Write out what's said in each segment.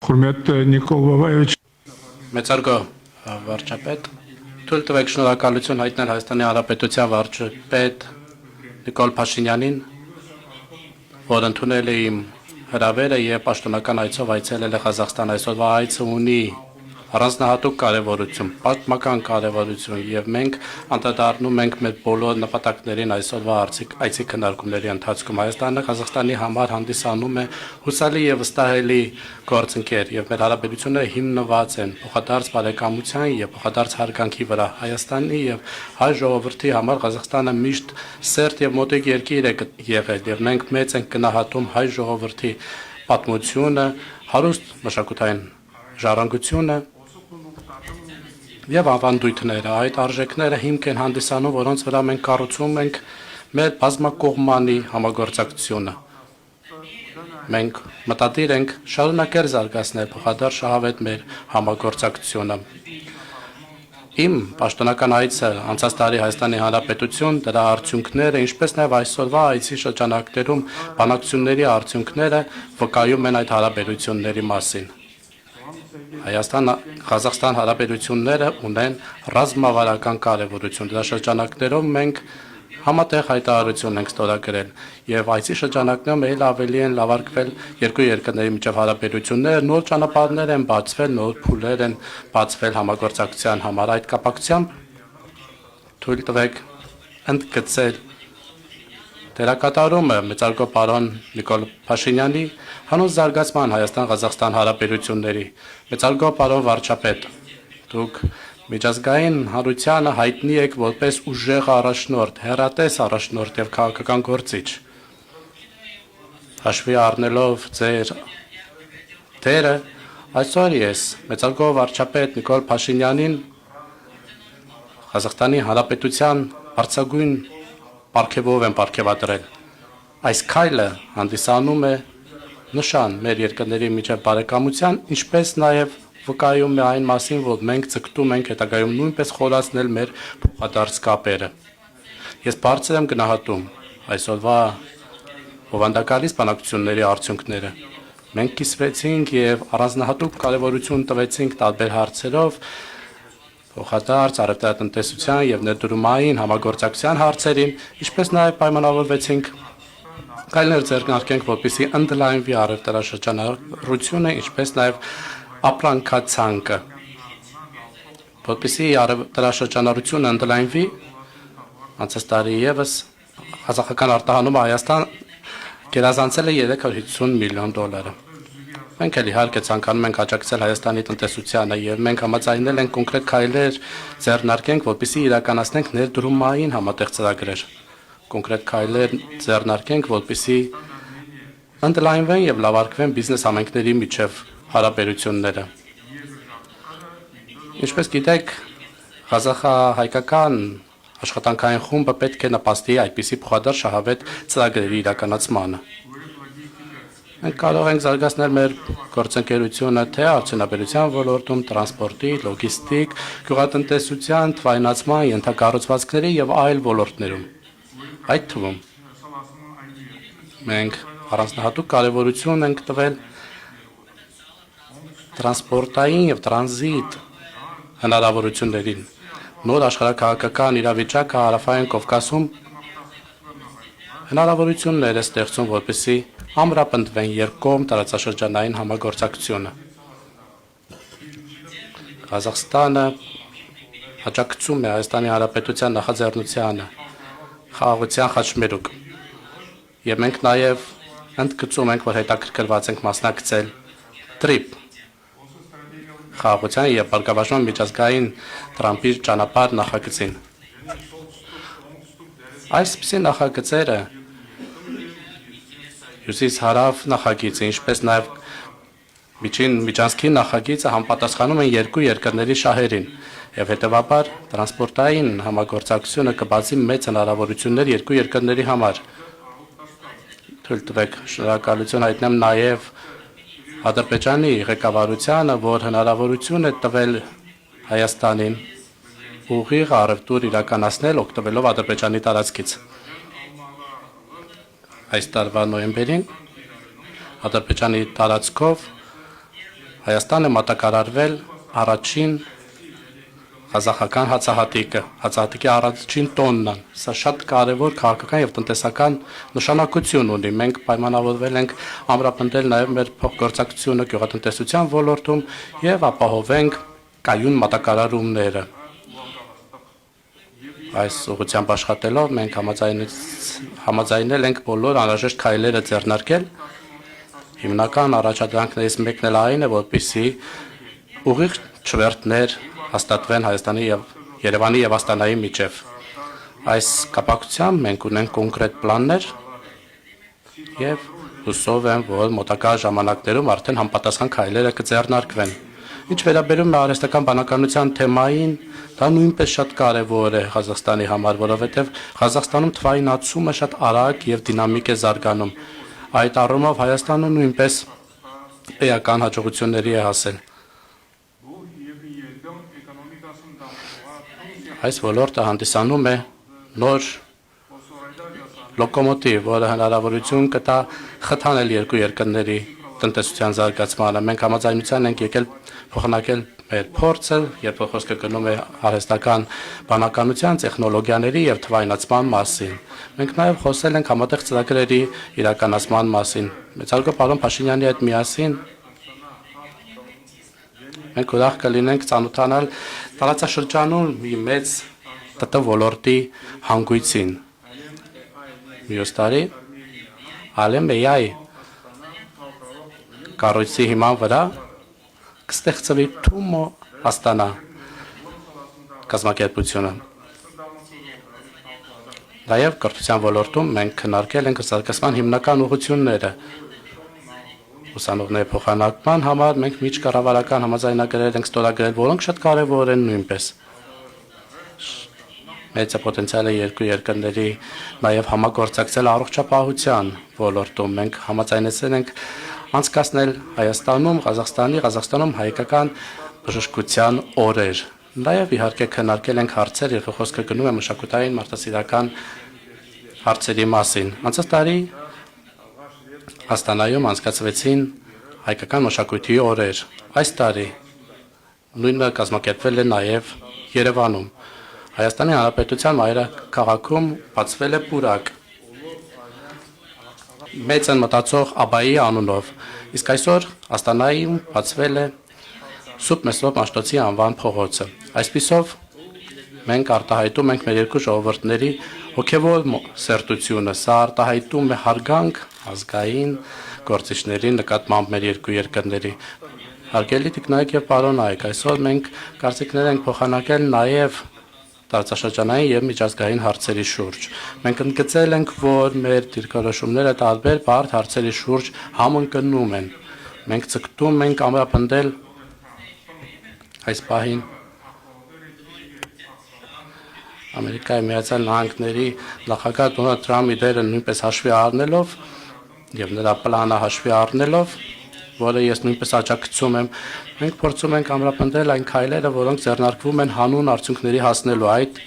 Hürmetli Nikol Babaevich. Մեծարգո վարչապետ, թույլ տվեք շնորհակալություն հայտնել Հայաստանի Հանրապետության վարչապետ Նիկոլ Փաշինյանին, որ ընդունել է իմ հրավերը եւ պաշտոնական այցով այցելել է Ղազախստան։ Այսօրվա այցը ունի առանձնահատուկ կարևորություն, պատմական կարևորություն եւ մենք անդրադառնում ենք մեր բոլոր նպատակներին այսօրվա այցի քննարկումների ընթացքում։ Հայաստանը Ղազախստանի համար հանդիսանում է հուսալի եւ վստահելի գործընկեր եւ մեր հարաբերությունները հիմնված են փոխադարձ բարեկամության եւ փոխադարձ հարգանքի վրա։ Հայաստանի եւ հայ ժողովրդի համար Ղազախստանը միշտ սերտ եւ մոտիկ երկիր է եղել եւ մենք մեծ ենք գնահատում հայ ժողովրդի պատմությունը, հարուստ մշակութային ժառանգությունը եւ ավանդույթները, այդ արժեքները հիմք են հանդիսանում, որոնց վրա մենք կառուցում ենք մեր բազմակողմանի համագործակցությունը։ Մենք մտադիր ենք շարունակել զարգացնել փոխադարձ շահավետ մեր համագործակցությունը։ Իմ պաշտոնական այցը անցած տարի Հայաստանի Հանրապետություն, դրա արդյունքները, ինչպես նաեւ այսօրվա այցի շրջանակներում բանակցությունների արդյունքները վկայում են այդ հարաբերությունների մասին։ Հայաստան-Ղազախստան հարաբերությունները ունեն ռազմավարական կարևորություն։ Դրա շրջանակներով մենք համատեղ հայտարարություն ենք ստորագրել եւ այցի շրջանակներում ել ավելի են լավարկվել երկու երկրների միջև հարաբերությունները, նոր ճանապարհներ են բացվել, նոր փուլեր են բացվել համագործակցության համար։ Այդ կապակցությամբ թույլ տվեք ընդգծել դերակատարումը մեծարգո պարոն Նիկոլ Փաշինյանի հանուն զարգացման Հայաստան-Ղազախստան հարաբերությունների։ Մեծարգո պարոն վարչապետ, դուք միջազգային հանրությանը հայտնի եք որպես ուժեղ առաջնորդ, հեռատես առաջնորդ եւ քաղաքական գործիչ։ Հաշվի առնելով ձեր դերը, այսօր ես մեծարգո վարչապետ Նիկոլ Փաշինյանին Ղազախստանի Հանրապետության բարձրագույն պարգևով են պարգևատրել։ Այս քայլը հանդիսանում է նշան մեր երկրների միջև բարեկամության, ինչպես նաև վկայում է այն մասին, որ մենք ցկտում ենք հետագայում նույնպես խորացնել մեր փոխադարձ կապերը։ Ես բարձր եմ գնահատում այսօրվա բովանդակալից բանակցությունների արդյունքները։ Մենք կիսվեցինք եւ առանձնահատուկ կարեւորություն տվեցինք տարբեր հարցերով, փոխադարձ առևտրատնտեսության եւ ներդրումային համագործակցության հարցերին, ինչպես նաեւ պայմանավորվեցինք քայլեր ձեռնարկենք, որպեսզի ընդլայնվի առևտրաշրջանառությունը, ինչպես նաեւ ապրանքացանկը, որպեսզի առևտրաշրջանառությունը ընդլայնվի, անցած տարի եւս Ղազախական արտահանումը Հայաստան գերազանցել է 350 միլիոն դոլարը։ Մենք էլ իհարկե ցանկանում ենք աջակցել Հայաստանի տնտեսությանը եւ մենք համաձայնել ենք կոնկրետ քայլեր ձեռնարկենք, որպեսզի իրականացնենք ներդրումային համատեղ ծրագրեր։ Կոնկրետ քայլեր ձեռնարկենք, որպեսզի ընդլայնվեն եւ լավարկվեն բիզնես համայնքների միջև հարաբերությունները։ Ինչպես գիտեք, Ղազախա-հայկական աշխատանքային խումբը պետք է նպաստի այդպիսի փոխադարձ շահավետ ծրագրերի իրականացմանը։ Մենք կարող ենք զարգացնել մեր գործընկերությունը թե արդյունաբերության ոլորտում, տրանսպորտի, լոգիստիկ, գյուղատնտեսության, թվայնացման, ենթակառուցվածքների եւ այլ ոլորտներում։ Այդ թվում մենք առանձնահատուկ կարեւորություն ենք տվել տրանսպորտային եւ տրանզիտ հնարավորություններին։ Նոր աշխարհաքաղաքական իրավիճակը Հարավային Կովկասում հնարավորություններ է ստեղծում, որպեսզի ամրապնդվեն երկկողմ տարածաշրջանային համագործակցությունը։ Ղազախստանը աջակցում է Հայաստանի Հանրապետության նախաձեռնությանը խաղաղության խաչմերուկ եւ մենք նաեւ ընդգծում ենք, որ հետաքրքրված ենք մասնակցել TRIP խաղաղության եւ բարգավաճման միջազգային Տրամփի ճանապարհ նախագծին։ Այսպիսի նախագծերը հյուսիս-հարավ նախագիծը, ինչպես նաեւ միջանցքի նախագիծը համապատասխանում են երկու երկրների շահերին եւ հետեւաբար տրանսպորտային համագործակցությունը կբացի մեծ հնարավորություններ երկու երկրների համար։ Թույլ տվեք շնորհակալություն հայտնեմ նաեւ Ադրբեջանի ղեկավարությանը, որ հնարավորություն է տվել Հայաստանին ուղիղ առևտուր իրականացնել օգտվելով Ադրբեջանի տարածքից։ Այս տարվա նոյեմբերին Ադրբեջանի տարածքով Հայաստանը մատակարարվել առաջին Ղազախական հացահատիկի առաջին տոննան։ Սա շատ կարևոր քաղաքական եւ տնտեսական նշանակություն ունի։ Մենք պայմանավորվել ենք ամրապնդել նաեւ մեր փոխգործակցությունը գյուղատնտեսության ոլորտում եւ ապահովենք կայուն մատակարարումները։ Այս ուղղությամբ աշխատելով մենք համաձայնել ենք բոլոր անհրաժեշտ քայլերը ձեռնարկել։ Հիմնական առաջադրանքներից մեկն էլ այն է, որպեսզի ուղիղ չվերթներ հաստատվեն Հայաստանի եւ Երևանի եւ Աստանայի միջև։ Այս կապակցությամբ մենք ունենք կոնկրետ պլաններ եւ հուսով եմ, որ մոտակա ժամանակներում արդեն համապատասխան քայլերը կձեռնարկվեն։ Ինչ վերաբերում է արհեստական բանականության թեմային, դա նույնպես շատ կարևոր է Ղազախստանի համար, որովհետեւ Ղազախստանում թվայինացումը շատ արագ եւ դինամիկ է զարգանում։ Այդ առումով Հայաստանը նույնպես էական հաջողությունների է հասել։ Այս ոլորտը հանդիսանում է նոր լոկոմոտիվ, որը հնարավորություն կտա խթանել երկու երկրների տնտեսության զարգացմանը։ Մենք համաձայնության ենք եկել փոխանակել մեր փորձը, երբ խոսքը գնում է արհեստական բանականության, տեխնոլոգիաների եւ թվայնացման մասին։ Մենք նաեւ խոսել ենք համատեղ ծրագրերի իրականացման մասին։ Մեծարգո պարոն Փաշինյանի հետ միասին մենք ուրախ կլինենք ծանոթանալ տարածաշրջանում մի մեծ ՏՏ ոլորտի հանգույցին։ Մյուս տարի Ալեմեյայ կառույցի հիման վրա կստեղծվի Թումո Աստանա կազմակերպությունը։ Նաև կրթության ոլորտում մենք քննարկել ենք զարգացման հիմնական ուղղությունները։ Ուսանողների փոխանակման համար մենք միջկառավարական համաձայնագրեր ենք ստորագրել, որոնք շատ կարևոր են նույնպես։ Մեծ պոտենցիալ է երկու երկրների նաև համագործակցել առողջապահության ոլորտում։ Մենք համաձայնեցել ենք անցկացնել Հայաստանում, Ղազախստանում հայկական բժշկության օրեր։ Նաև իհարկե քննարկել ենք հարցեր, երբ խոսքը գնում է մշակութային մարդասիրական հարցերի մասին։ Անցած տարի Աստանայում անցկացվեցին հայկական մշակույթի օրեր։ Այս տարի նույնը կազմակերպվել է նաև Երևանում։ Հայաստանի Հանրապետության մայրաքաղաքում բացվել է պուրակ մեծ են մտածող Աբայի անունով, իսկ այսօր Աստանայում բացվել է Սուրբ Մեսրոպ Մաշտոցի անվան փողոցը։ Այսպիսով մենք արտահայտում ենք մեր երկու ժողովուրդների հոգևոր սերտությունը, սա արտահայտում է հարգանք ազգային գործիչների նկատմամբ մեր երկու երկրների։ Հարգելի տիկնայք եւ պարոնայք, այսօր մենք կարծիքներ ենք փոխանակել նաեւ տարածաշրջանային եւ միջազգային հարցերի շուրջ։ Մենք ընդգծել ենք, որ մեր դիրքորոշումները տարբեր բարդ հարցերի շուրջ համընկնում են։ Մենք ցկտում ենք ամրապնդել այս պահին Ամերիկայի Միացյալ Նահանգների նախագահ Դոնալդ Թրամփի դերը նույնպես հաշվի առնելով եւ նրա պլանը հաշվի առնելով, որը ես նույնպես աջակցում եմ, մենք փորձում ենք ամրապնդել այն քայլերը, որոնք ձեռնարկվում են հանուն արդյունքների հասնելու։ Այդ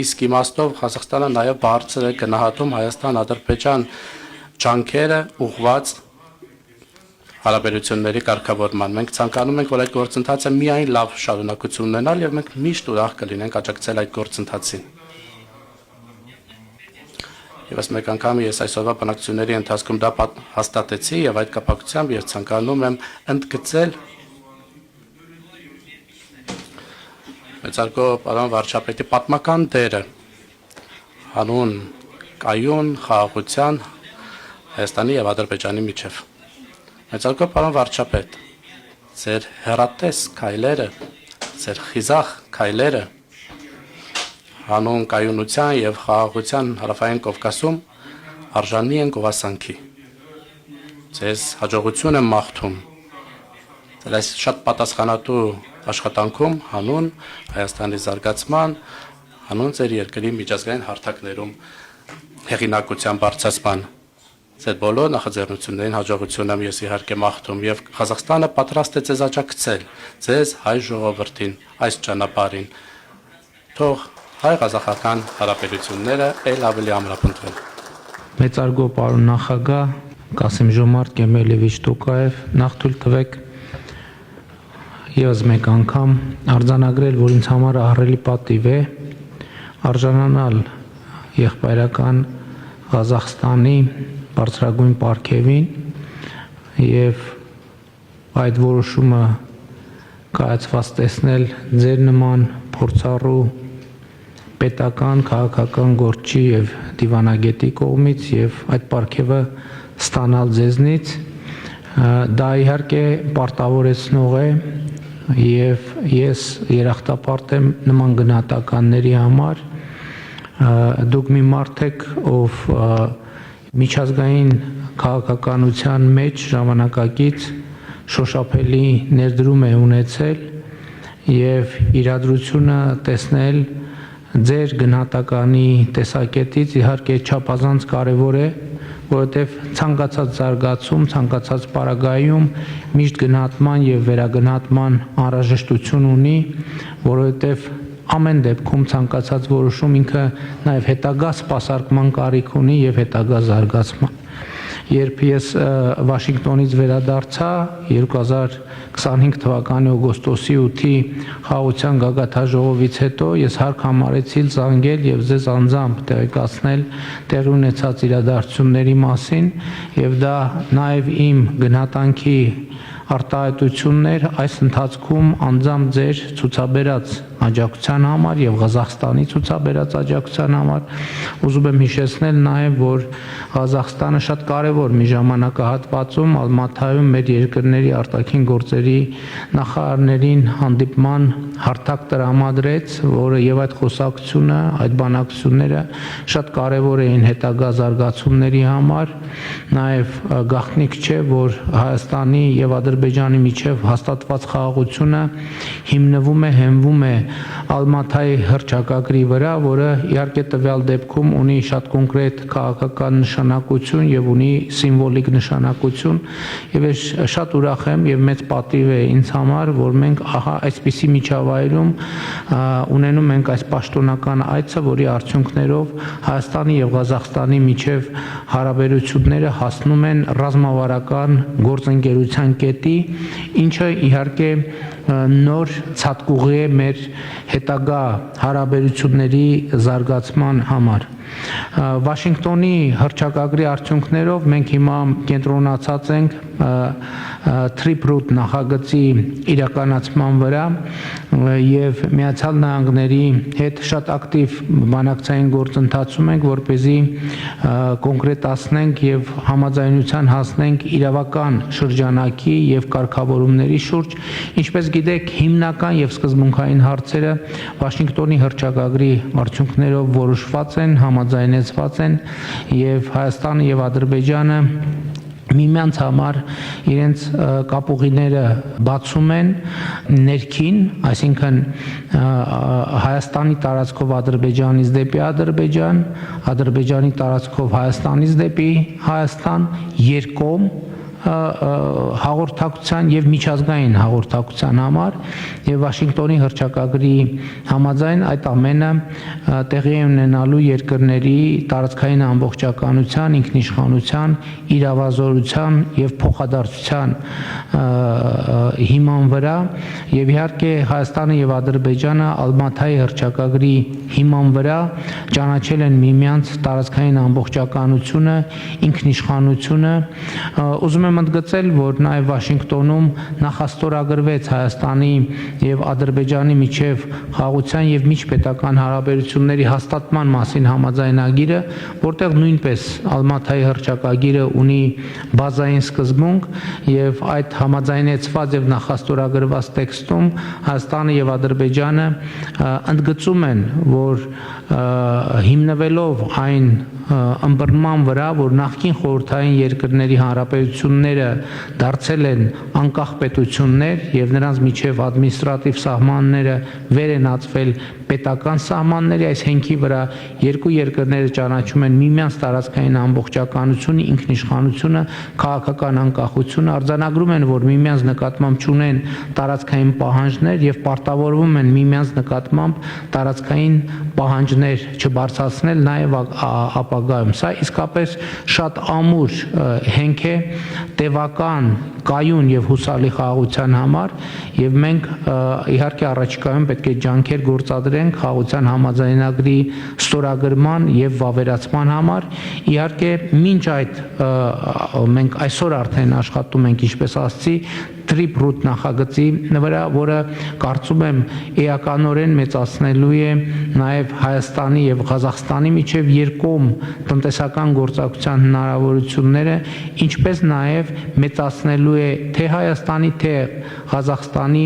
իսկ իմաստով Ղազախստանը նաեւ բարձր է գնահատում Հայաստան-Ադրբեջան ջանքերը ուղղված հարաբերությունների կարգավորման։ Մենք ցանկանում ենք, որ այդ գործընթացը միայն լավ շարունակություն ունենալ եւ մենք միշտ ուրախ կլինենք աջակցել այդ գործընթացին։ Եվ այս մեկ անգամ ես այսօրվա բանակցությունների ընթացքում դա հաստատեցի եւ այդ կապակցությամբ ես ցանկանում եմ ընդգծել մեծարգո պարոն վարչապետի պատմական դերը հանուն կայուն խաղաղության Հայաստանի եւ Ադրբեջանի միջև։ Մեծարգո պարոն վարչապետ, ձեր հեռատես քայլերը, ձեր խիզախ քայլերը հանուն կայունության եւ խաղաղության հարավային Կովկասում արժանի են գովասանքի։ Ձեզ հաջողություն եմ մաղթում։ Ձեր այս շատ պատասխանատու աշխատանքում հանուն Հայաստանի զարգացման, հանուն ձեր երկրի միջազգային հարթակներում հեղինակության բարձրացման։ Ձեր բոլոր նախաձեռնություններին հաջողություն եմ ես իհարկե մաղթում եւ Ղազախստանը պատրաստ է ձեզ աջակցել, ձեզ հայ ժողովրդին այս ճանապարհին։ Թող հայ-ղազախական հարաբերությունները ել ավելի ամրապնդվեն։ Մեծարգո պարոն նախագահ Կասիմ Ժոմարտ Կեմելևիչ Տոկաև, նախ թույլ տվեք եւս մեկ անգամ արձանագրել, որ ինձ համար ահռելի պատիվ է արժանանալ եղբայրական Ղազախստանի բարձրագույն պարգևին եւ այդ որոշումը կայացված տեսնել ձեր նման փորձառու պետական, քաղաքական գործչի եւ դիվանագետի կողմից եւ այդ պարգևը ստանալ ձեզնից դա իհարկե պարտավորեցնող է եւ ես երախտապարտ եմ նման գնահատականների համար դուք մի մարդ եք ով միջազգային քաղաքականության մեջ ժամանակակից շոշափելի ներդրում է ունեցել եւ իրադրությունը տեսնել ձեր գնահատականի տեսակետից իհարկե չափազանց կարեւոր է, որովհետեւ ցանկացած զարգացում, ցանկացած պարագայում միշտ գնահատման եւ վերագնահատման անհրաժեշտություն ունի, որովհետեւ ամեն դեպքում ցանկացած որոշում ինքը նաեւ հետագա սպասարկման կարիք ունի եւ հետագա զարգացման։ Երբ ես Վաշինգտոնից վերադարձա 2025 թվականի օգոստոսի 8-ի խաղաղության գագաթաժողովից հետո ես հարկ համարեցի զանգել եւ ձեզ անձամբ տեղեկացնել տեղի ունեցած իրադարձությունների մասին եւ դա նաեւ իմ գնահատանքի արտահայտություններ այս ընթացքում անձամբ ձեր ցուցաբերած աջակցության համար եւ Ղազախստանի ցուցաբերած աջակցության համար ուզում եմ հիշեցնել նաեւ որ Ղազախստանը շատ կարեւոր մի ժամանակահատվածում Ալմաթայում մեր երկրների արտաքին գործերի նախարարներին հանդիպման հարթակ տրամադրեց, որը եւ այդ խոսակցությունը, այդ բանակցությունները շատ կարեւոր էին հետագա զարգացումների համար, նաեւ գաղտնիք չէ, որ Հայաստանի եւ Ադրբեջանի միջև հաստատված խաղաղությունը հիմնվում է, հենվում է Ալմաթայի հռչակագրի վրա, որը իհարկե տվյալ դեպքում ունի շատ կոնկրետ քաղաքական նշանակություն եւ ունի սիմվոլիկ նշանակություն եւ ես շատ ուրախ եմ եւ մեծ պատիվ է ինձ համար, որ մենք ահա այսպիսի միջավայրում ունենում ենք այս պաշտոնական այցը, որի արդյունքներով Հայաստանի եւ Ղազախստանի միջև հարաբերությունները հասնում են ռազմավարական գործընկերության կետի, ինչը իհարկե նոր ցածկուղի է մեր հետագա հարաբերությունների զարգացման համար։ Վաշինգտոնի հռչակագրի արդյունքներով մենք հիմա կենտրոնացած ենք Trip-Root նախագծի իրականացման վրա եւ Միացյալ Նահանգների հետ շատ ակտիվ բանակցային գործընթացում ենք, որպեսզի կոնկրետացնենք եւ համաձայնության հասնենք իրավական շրջանակի եւ կարգավորումների շուրջ, ինչպես գիտեք, հիմնական եւ սկզբունքային հարցերը Վաշինգտոնի հռչակագրի արդյունքներով որոշված են, համաձայնեցված են եւ Հայաստանը եւ Ադրբեջանը միմյանց համար իրենց կապուղիները բացում են ներքին, այսինքն Հայաստանի տարածքով Ադրբեջանից դեպի Ադրբեջան, Ադրբեջանի տարածքով Հայաստանից դեպի Հայաստան, երկկողմ հաղորդակցության եւ միջազգային հաղորդակցության համար եւ Վաշինգտոնի հռչակագրի համաձայն այդ ամենը տեղի է ունենալու երկրների տարածքային ամբողջականության, ինքնիշխանության, իրավազորության եւ փոխադարձության հիման վրա եւ իհարկե Հայաստանը եւ Ադրբեջանը Ալմաթայի հռչակագրի հիման վրա ճանաչել են միմյանց տարածքային ամբողջականությունը, ինքնիշխանությունը, ուզում եմ ընդգծել, որ նաև Վաշինգտոնում նախաստորագրվեց Հայաստանի եւ Ադրբեջանի միջև խաղաղության եւ միջպետական հարաբերությունների հաստատման մասին համաձայնագիրը, որտեղ նույնպես Ալմաթայի հռչակագիրը ունի բազային սկզբունք եւ այդ համաձայնեցված եւ նախաստորագրված տեքստում Հայաստանը եւ Ադրբեջանը ընդգծում են, որ հիմնվելով այն ըմբռնման վրա, որ նախկին խորհրդային երկրների հանրապետությունները դարձել են անկախ պետություններ եւ նրանց միջև ադմինիստրատիվ սահմանները վեր են ածվել պետական սահմանների, այս հենքի վրա երկու երկրները ճանաչում են միմյանց տարածքային ամբողջականությունը, ինքնիշխանությունը, քաղաքական անկախությունը, արձանագրում են, որ միմյանց նկատմամբ չունեն տարածքային պահանջներ եւ պարտավորվում են միմյանց նկատմամբ տարածքային պահանջներ չբարձրացնել նաեւ ապագայում։ Սա իսկապես շատ ամուր հենք է տևական, կայուն եւ հուսալի խաղաղության համար եւ մենք իհարկե առաջիկայում պետք է ջանքեր գործադրենք խաղաղության համաձայնագրի ստորագրման եւ վավերացման համար։ Իհարկե մինչ այդ մենք այսօր արդեն աշխատում ենք, ինչպես ասացի, Trip-Root նախագծի վրա, որը կարծում եմ էականորեն մեծացնելու է նաև Հայաստանի եւ Ղազախստանի միջև երկկողմ տնտեսական գործակցության հնարավորությունները, ինչպես նաև մեծացնելու է թե Հայաստանի, թե Ղազախստանի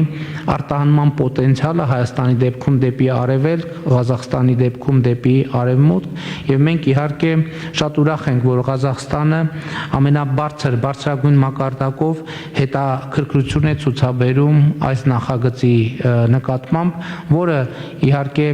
արտահանման պոտենցիալը Հայաստանի դեպքում դեպի արևելք, Ղազախստանի դեպքում դեպի արևմուտք, եւ մենք իհարկե շատ ուրախ ենք, որ Ղազախստանը բարձրագույն մակարդակով հետաքրքրություն է ցուցաբերում այս նախագծի նկատմամբ, որը իհարկե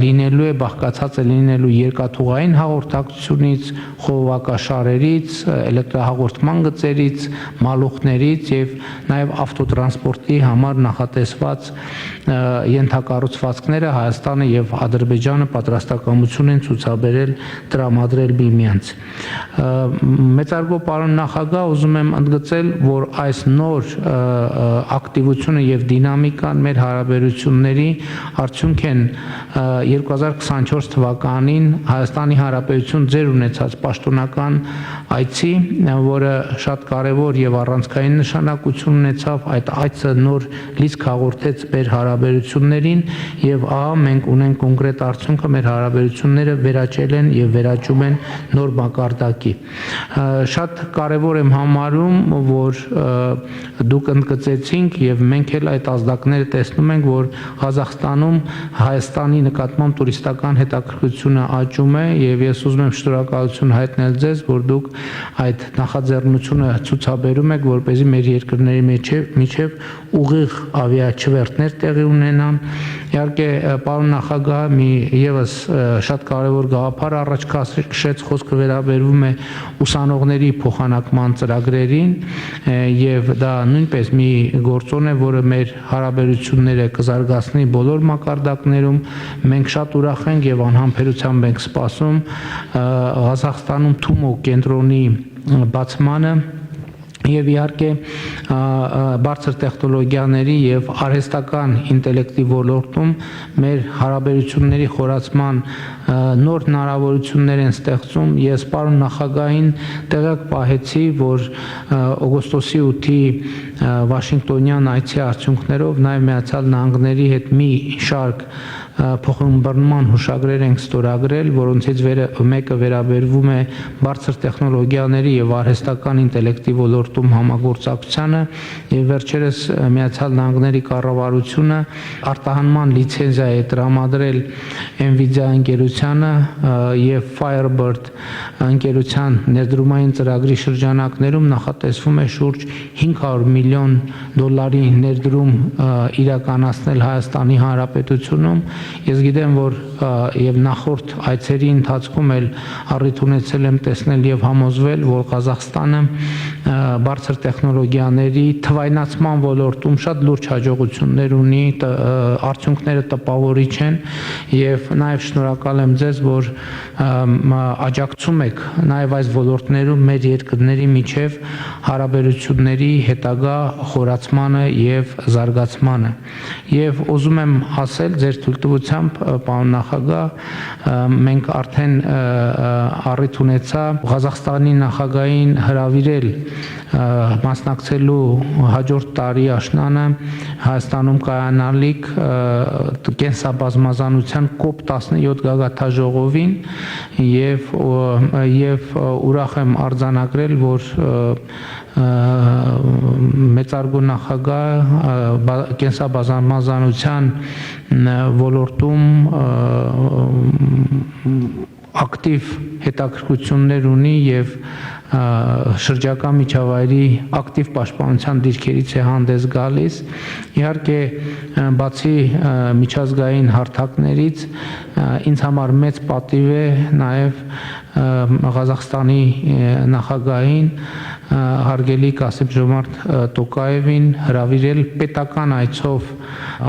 լինելու է բաղկացած է լինելու երկաթուղային հաղորդակցությունից, խողովակաշարերից, էլեկտրահաղորդման գծերից, մալուխներից եւ նաեւ ավտոտրանսպորտի համար նախատեսված ենթակառուցվածքները Հայաստանը եւ Ադրբեջանը պատրաստակամություն են ցուցաբերել տրամադրել միմյանց։ Մեծարգո պարոն նախագահ, ուզում եմ ընդգծել, որ այս նոր ակտիվությունը եւ դինամիկան մեր հարաբերությունների արդյունք են 2024 թվականին Հայաստանի Հանրապետություն ձեր ունեցած պաշտոնական այցի, որը շատ կարևոր եւ առանցքային նշանակություն ունեցավ, այդ այցը նոր լիցք հաղորդեց մեր հարաբերություններին եւ ահա մենք ունենք կոնկրետ արդյունքը, մեր հարաբերությունները վերաճել են եւ վերաճում են նոր մակարդակի։ Շատ կարևոր եմ համարում, որ դուք ընդգծեցինք եւ մենք էլ այդ ազդակները տեսնում ենք, որ Ղազախստանում Հայաստանի նկատմամբ տուրիստական հետաքրքրությունը աճում է եւ ես ուզում եմ շնորհակալություն հայտնել ձեզ, որ դուք այդ նախաձեռնությունը ցուցաբերում եք, որպեսզի մեր երկրների միջև ուղիղ ավիաչվերթներ տեղի ունենան։ Իհարկե, պարոն նախագահ, մի եւս շատ կարևոր գաղափար առաջ քաշեց, խոսքը վերաբերվում է ուսանողների փոխանակման ծրագրերին եւ դա նույնպես մի գործոն է, որը մեր հարաբերությունները կզարգացնի բոլոր մակարդակներում։ Մենք շատ ուրախ ենք եւ անհամբերությամբ ենք սպասում Ղազախստանում Թումո կենտրոնի բացմանը եւ իհարկե բարձր տեխնոլոգիաների եւ արհեստական ինտելեկտի ոլորտում մեր հարաբերությունների խորացման նոր հնարավորություններ են ստեղծում։ Ես պարոն նախագահին տեղյակ պահեցի, որ օգոստոսի 8-ի Վաշինգտոնյան այցի արդյունքներով նաեւ Միացյալ Նահանգների հետ մի շարք փոխըմբռնման հուշագրեր ենք ստորագրել, որոնցից մեկը վերաբերվում է բարձր տեխնոլոգիաների եւ արհեստական ինտելեկտի ոլորտում համագործակցությանը եւ վերջերս Միացյալ Նահանգների կառավարությունը արտահանման լիցենզիա է տրամադրել Nvidia ընկերությանը եւ Firebird ընկերության ներդրումային ծրագրի շրջանակներում նախատեսվում է շուրջ $500 միլիոն ներդրում իրականացնել Հայաստանի Հանրապետությունում։ Ես գիտեմ, որ եւ նախորդ այցերի ընթացքում էլ առիթ ունեցել եմ տեսնել եւ համոզվել, որ Ղազախստանը բարձր տեխնոլոգիաների թվայնացման ոլորտում շատ լուրջ հաջողություններ ունի, արդյունքները տպավորիչ են եւ նաեւ շնորհակալ եմ ձեզ, որ աջակցում եք նաեւ այս ոլորտներում մեր երկրների միջև հարաբերությունների հետագա խորացմանը եւ զարգացմանը։ Եվ ուզում եմ ասել ձեր թույլտվությամբ, պարոն նախագահ, մենք արդեն առիթ ունեցա Ղազախստանի նախագահին հրավիրել մասնակցելու հաջորդ տարի աշնանը Հայաստանում կայանալիք կենսաբազմազանության COP17 գագաթաժողովին եւ ուրախ եմ արձանագրել, որ մեծարգո նախագահ կենսաբազմազանության ոլորտում ակտիվ հետաքրքրություններ ունի եւ շրջակա միջավայրի ակտիվ պաշտպանության դիրքերից է հանդես գալիս։ Իհարկե, բացի միջազգային հարթակներից, ինձ համար մեծ պատիվ է նաեւ Ղազախստանի նախագահին հարգելի Կասիմ-Ժոմարթ Տոկաևին հրավիրել պետական այցով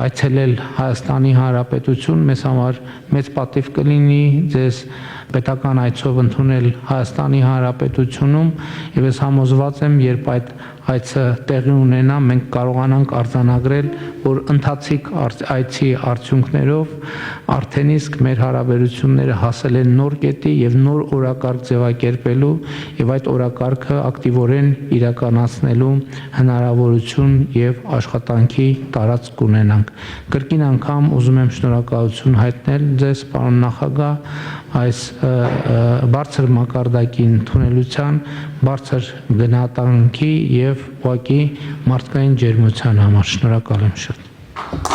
այցելել Հայաստանի Հանրապետություն։ Մեզ համար մեծ պատիվ կլինի ձեզ պետական այցով ընդունել Հայաստանի Հանրապետությունում եւ ես համոզված եմ, երբ այդ այցը տեղի ունենա, մենք կարողանանք արձանագրել, որ ընթացիկ այցի արդյունքներով արդեն իսկ մեր հարաբերությունները հասել են նոր կետի եւ նոր օրակարգ ձևակերպելու եւ այդ օրակարգը ակտիվորեն իրականացնելու հնարավորություն եւ աշխատանքի տարածք կունենանք։ Կրկին անգամ ուզում եմ շնորհակալություն հայտնել ձեզ, պարոն նախագահ, այս բարձր մակարդակի ընդունելության, բարձր գնահատանքի եւ ուղղակի մարդկային ջերմության համար։ Շնորհակալ եմ շատ։